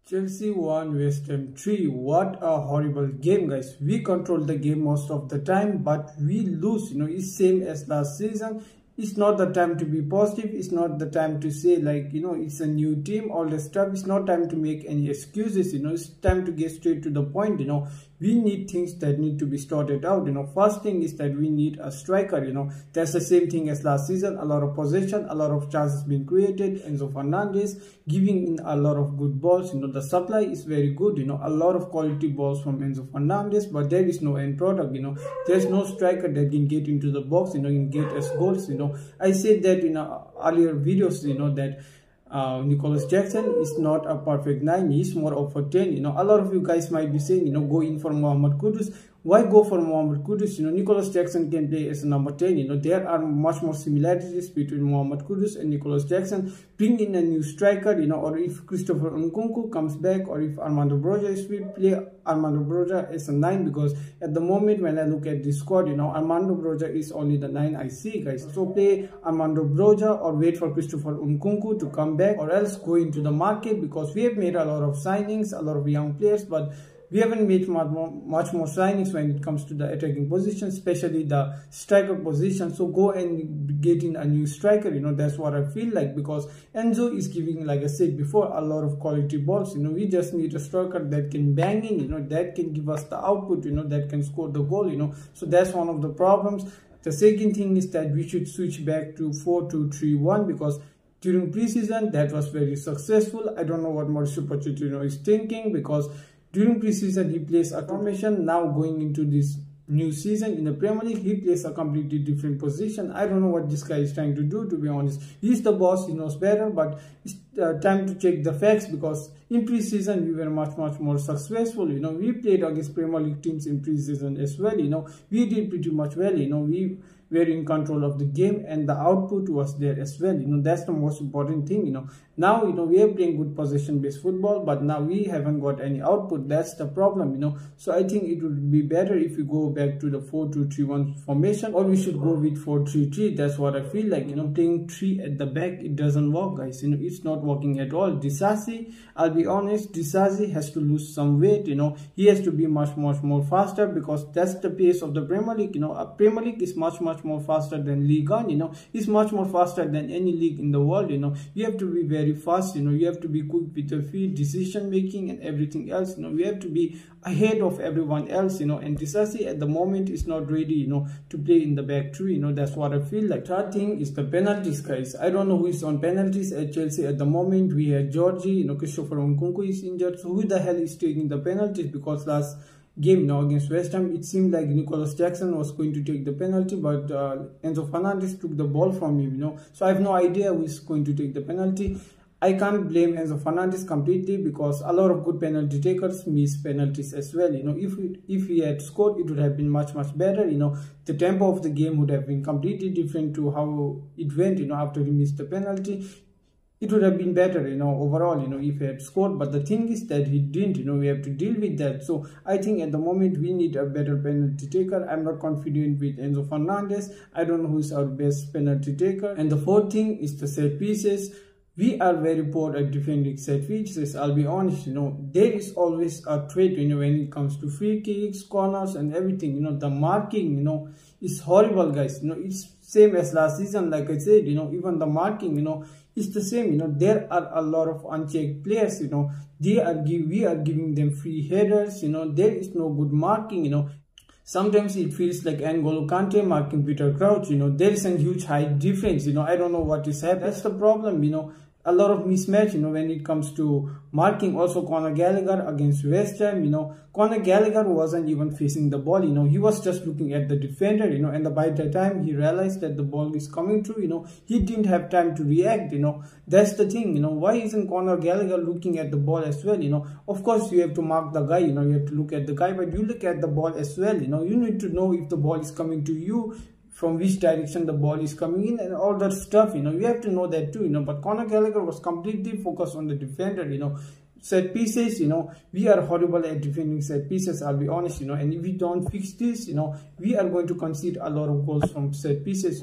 Chelsea won, West Ham 3. What a horrible game, guys. We control the game most of the time, but we lose. It's same as last season. It's not the time to be positive. It's not the time to say like, it's a new team, all the stuff. It's not time to make any excuses. It's time to get straight to the point. We need things that need to be sorted out. First thing is that we need a striker. That's the same thing as last season. A lot of possession, a lot of chances being created. Enzo Fernandez giving in a lot of good balls. The supply is very good. A lot of quality balls from Enzo Fernandez, but there is no end product. There's no striker that can get into the box. Can get us goals. I said that in earlier videos. That Nicholas Jackson is not a perfect 9, he's more of a 10. A lot of you guys might be saying, go in for Mohamed Kudus. Why go for Mohamed Kudus? Nicholas Jackson can play as a number 10. There are much more similarities between Mohamed Kudus and Nicholas Jackson. Bring in a new striker, or if Christopher Nkunku comes back, or if Armando Broja is fit, play Armando Broja as a 9, because at the moment when I look at this squad, Armando Broja is only the 9 I see, guys. So play Armando Broja or wait for Christopher Nkunku to come back, or else go into the market, because we have made a lot of signings, a lot of young players, but we haven't made much more signings when it comes to the attacking position, especially the striker position. So go and get in a new striker. That's what I feel like, because Enzo is giving, like I said before, a lot of quality balls. We just need a striker that can bang in, that can give us the output, that can score the goal, So that's one of the problems. The second thing is that we should switch back to 4-2-3-1, because during preseason that was very successful. I don't know what Mauricio Pochettino is thinking, because during preseason he plays a formation. Now going into this new season in the Premier League, he plays a completely different position. I don't know what this guy is trying to do, to be honest. He's the boss, he knows better, but it's time to check the facts, because in preseason we were much more successful. We played against Premier League teams in preseason as well. We did pretty much well. We were in control of the game, and the output was there as well. That's the most important thing. Now we are playing good possession based football, but now we haven't got any output. That's the problem. So I think it would be better if we go back to the 4-2-3-1 formation, or we should go with 4-3-3. That's what I feel like. Playing 3 at the back, it doesn't work, guys. It's not working at all. Disasi, I'll be honest, Disasi has to lose some weight. He has to be much more faster, because that's the pace of the Premier League. Premier League is much more faster than Ligue 1. It's much more faster than any league in the world. You have to be very fast. You have to be quick with your feet, decision making and everything else. We have to be ahead of everyone else. And Disasi at the moment is not ready, to play in the back three. That's what I feel like. Third thing is the penalties, guys. I don't know who is on penalties at Chelsea at the moment. We had Georgie, Christopher Nkunku is injured. So who the hell is taking the penalties? Because last game against West Ham, it seemed like Nicholas Jackson was going to take the penalty, but Enzo Fernandez took the ball from him. So I have no idea who is going to take the penalty. I can't blame Enzo Fernandez completely, because a lot of good penalty takers miss penalties as well. If he had scored, it would have been much better. The tempo of the game would have been completely different to how it went. After he missed the penalty, it would have been better, overall, if he had scored. But the thing is that he didn't. We have to deal with that. So I think at the moment we need a better penalty taker. I'm not confident with Enzo Fernandez. I don't know who is our best penalty taker. And the fourth thing is the set pieces. We are very poor at defending set pieces. I'll be honest. There is always a threat, when it comes to free kicks, corners and everything. The marking, is horrible, guys. It's same as last season. Like I said, even the marking, it's the same. There are a lot of unchecked players. We are giving them free headers. There is no good marking. Sometimes it feels like N'Golo Kante marking Peter Crouch. There is a huge height difference. I don't know what is happening. That's the problem. A lot of mismatch, when it comes to marking. Also Conor Gallagher against West Ham, Conor Gallagher wasn't even facing the ball. He was just looking at the defender, and by the time he realized that the ball is coming through, he didn't have time to react. That's the thing. Why isn't Conor Gallagher looking at the ball as well? Of course you have to mark the guy, you have to look at the guy, but you look at the ball as well. You need to know if the ball is coming to you, from which direction the ball is coming in, and all that stuff. You have to know that too. But Conor Gallagher was completely focused on the defender. Set pieces, we are horrible at defending set pieces, I'll be honest. And if we don't fix this, we are going to concede a lot of goals from set pieces.